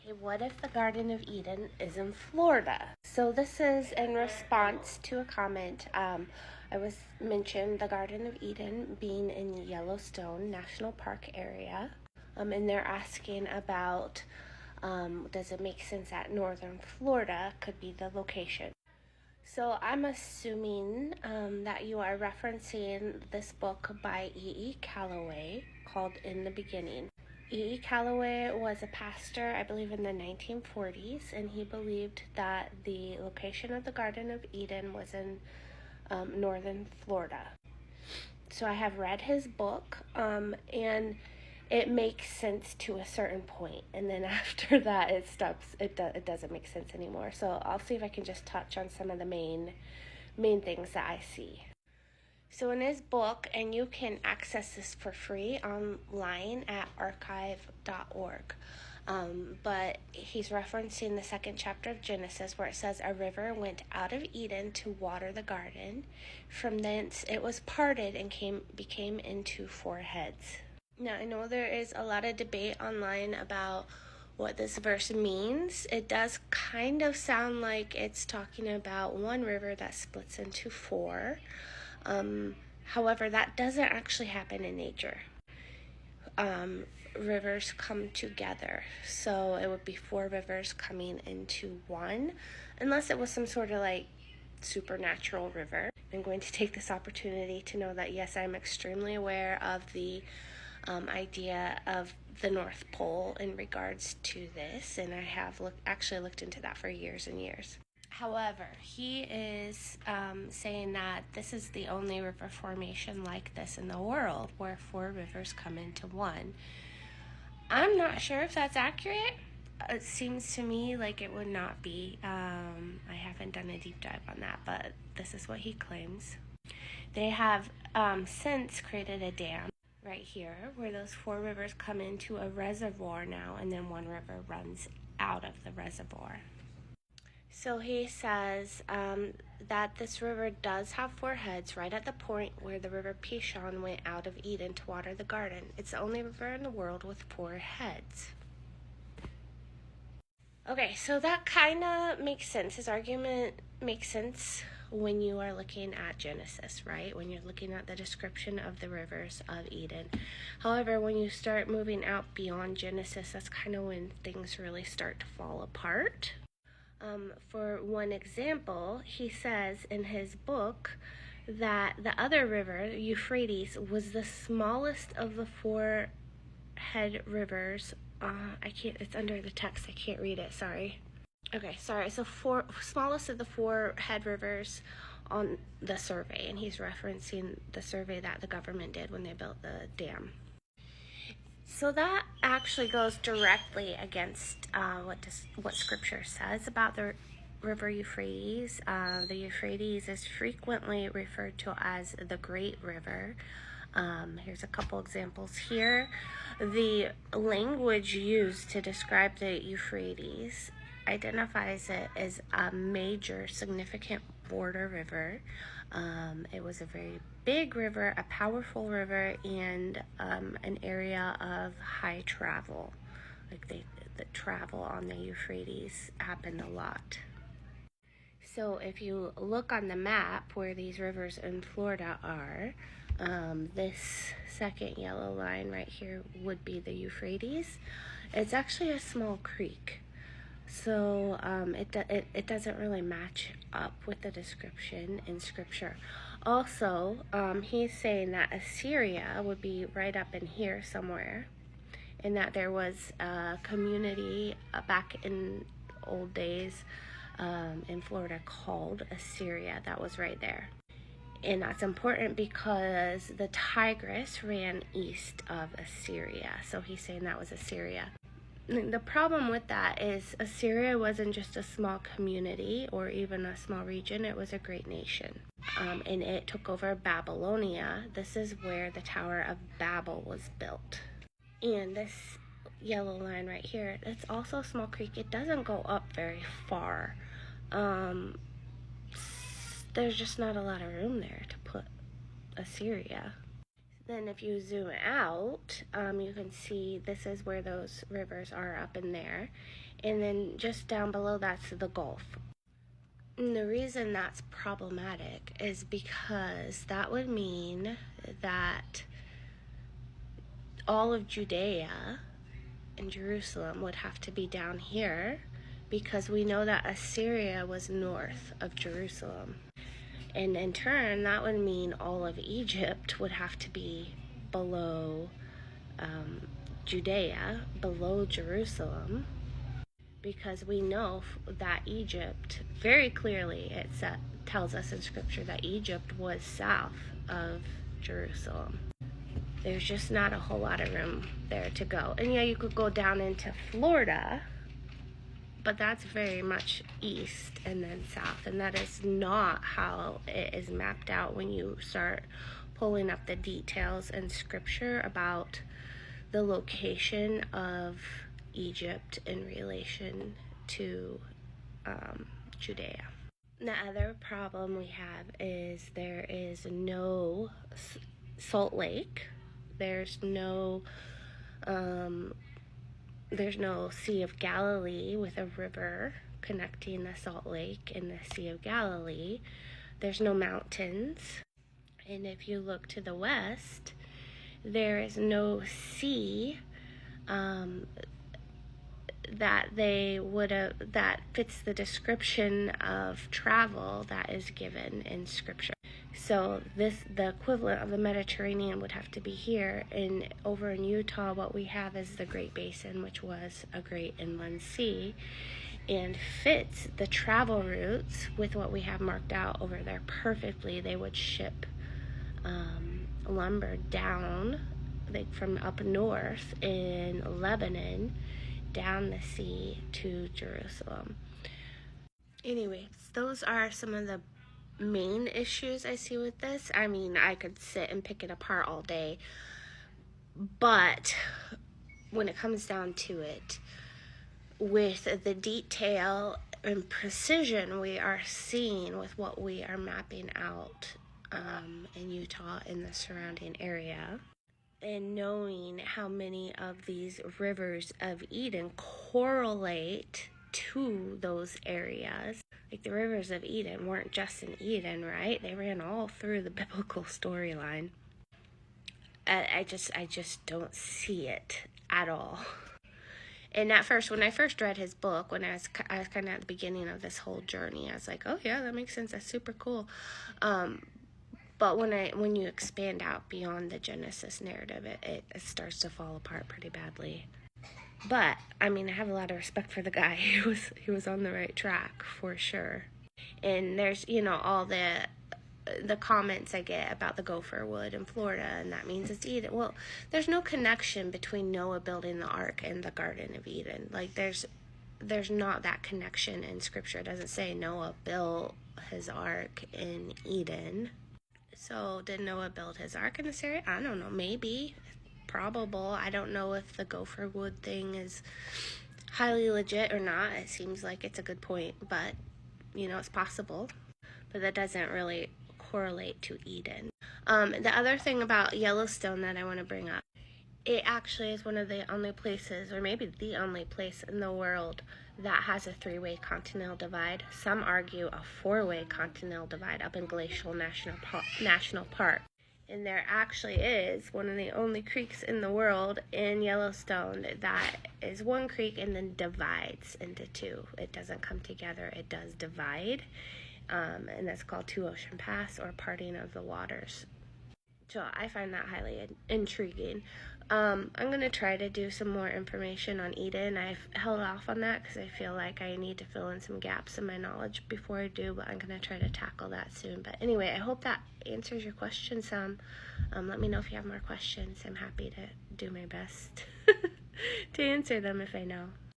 Okay, what if the Garden of Eden is in Florida? So this is in response to a comment. I was mentioned the Garden of Eden being in Yellowstone National Park area. And they're asking about, does it make sense that northern Florida could be the location? So I'm assuming that you are referencing this book by E.E. Calloway called In the Beginning. E.E. Calloway was a pastor, I believe, in the 1940s, and he believed that the location of the Garden of Eden was in northern Florida. So I have read his book, and it makes sense to a certain point, and then after that it stops. It doesn't make sense anymore. So I'll see if I can just touch on some of the main things that I see. So in his book, and you can access this for free online at archive.org, but he's referencing the second chapter of Genesis where it says, "A river went out of Eden to water the garden. From thence it was parted and became into four heads." Now, I know there is a lot of debate online about what this verse means. It does kind of sound like it's talking about one river that splits into four. However, that doesn't actually happen in nature. Rivers come together, so it would be four rivers coming into one, unless it was some sort of like supernatural river. I'm going to take this opportunity to know that yes, I'm extremely aware of the idea of the North Pole in regards to this, and I have actually looked into that for years and years. However, he is saying that this is the only river formation like this in the world where four rivers come into one. I'm not sure if that's accurate. It seems to me like it would not be. I haven't done a deep dive on that, but this is what he claims. They have since created a dam right here where those four rivers come into a reservoir now, and then one river runs out of the reservoir. So he says that this river does have four heads right at the point where the river Pishon went out of Eden to water the garden. It's the only river in the world with four heads. Okay, so that kind of makes sense. His argument makes sense when you are looking at Genesis, right? When you're looking at the description of the rivers of Eden. However, when you start moving out beyond Genesis, that's kind of when things really start to fall apart. For one example, he says in his book that the other river, Euphrates, was the smallest of the four head rivers. It's under the text, I can't read it, sorry. Okay, sorry, so smallest of the four head rivers on the survey, and he's referencing the survey that the government did when they built the dam. So that actually goes directly against what Scripture says about the river Euphrates. The Euphrates is frequently referred to as the Great River. Here's a couple examples here. The language used to describe the Euphrates identifies it as a major significant border river. It was a very big river, a powerful river, and an area of high travel. Like the travel on the Euphrates happened a lot. So if you look on the map where these rivers in Florida are, this second yellow line right here would be the Euphrates. It's actually a small creek. So it doesn't really match up with the description in Scripture. Also, he's saying that Assyria would be right up in here somewhere, and that there was a community back in old days in Florida called Assyria that was right there. And that's important because the Tigris ran east of Assyria. So he's saying that was Assyria. The problem with that is Assyria wasn't just a small community or even a small region, it was a great nation. And it took over Babylonia. This is where the Tower of Babel was built. And this yellow line right here, it's also a small creek. It doesn't go up very far. There's just not a lot of room there to put Assyria. Then if you zoom out, you can see this is where those rivers are up in there. And then just down below, that's the Gulf. And the reason that's problematic is because that would mean that all of Judea and Jerusalem would have to be down here, because we know that Assyria was north of Jerusalem. And in turn, that would mean all of Egypt would have to be below Judea, below Jerusalem, because we know that Egypt, very clearly, tells us in Scripture that Egypt was south of Jerusalem. There's just not a whole lot of room there to go. And yeah, you could go down into Florida, but that's very much east and then south, and that is not how it is mapped out when you start pulling up the details in Scripture about the location of Egypt in relation to Judea. The other problem we have is there is no Salt Lake. There's no Sea of Galilee with a river connecting the Salt Lake and the Sea of Galilee. There's no mountains. And if you look to the west, there is no sea that fits the description of travel that is given in Scripture. So the equivalent of the Mediterranean would have to be here, and over in Utah what we have is the Great Basin, which was a great inland sea, and fits the travel routes with what we have marked out over there perfectly. They would ship lumber down, like from up north in Lebanon, down the sea to Jerusalem. Anyways, those are some of the main issues I see with this. I mean, I could sit and pick it apart all day, but when it comes down to it, with the detail and precision we are seeing with what we are mapping out in Utah and the surrounding area, and knowing how many of these rivers of Eden correlate to those areas. Like the rivers of Eden weren't just in Eden, right? They ran all through the biblical storyline. I just don't see it at all. And at first, when I first read his book, when I was kind of at the beginning of this whole journey, I was like, oh yeah, that makes sense. That's super cool. But when you expand out beyond the Genesis narrative, it starts to fall apart pretty badly. But I mean, I have a lot of respect for the guy. He was on the right track for sure. And there's all the comments I get about the gopher wood in Florida, and that means it's Eden. Well, there's no connection between Noah building the ark and the Garden of Eden. Like there's not that connection in Scripture. It doesn't say Noah built his ark in Eden. So did Noah build his ark in this area? I don't know. Maybe. Probable. I don't know if the gopher wood thing is highly legit or not. It seems like it's a good point, but it's possible. But that doesn't really correlate to Eden. The other thing about Yellowstone that I want to bring up, it actually is one of the only places, or maybe the only place in the world that has a 3-way continental divide. Some argue a 4-way continental divide up in Glacial National Park. And there actually is one of the only creeks in the world in Yellowstone that is one creek and then divides into two. It doesn't come together, it does divide. And that's called Two Ocean Pass, or Parting of the Waters. So I find that highly intriguing. I'm going to try to do some more information on Eden. I've held off on that because I feel like I need to fill in some gaps in my knowledge before I do, but I'm going to try to tackle that soon. But anyway, I hope that answers your question some. Let me know if you have more questions. I'm happy to do my best to answer them if I know.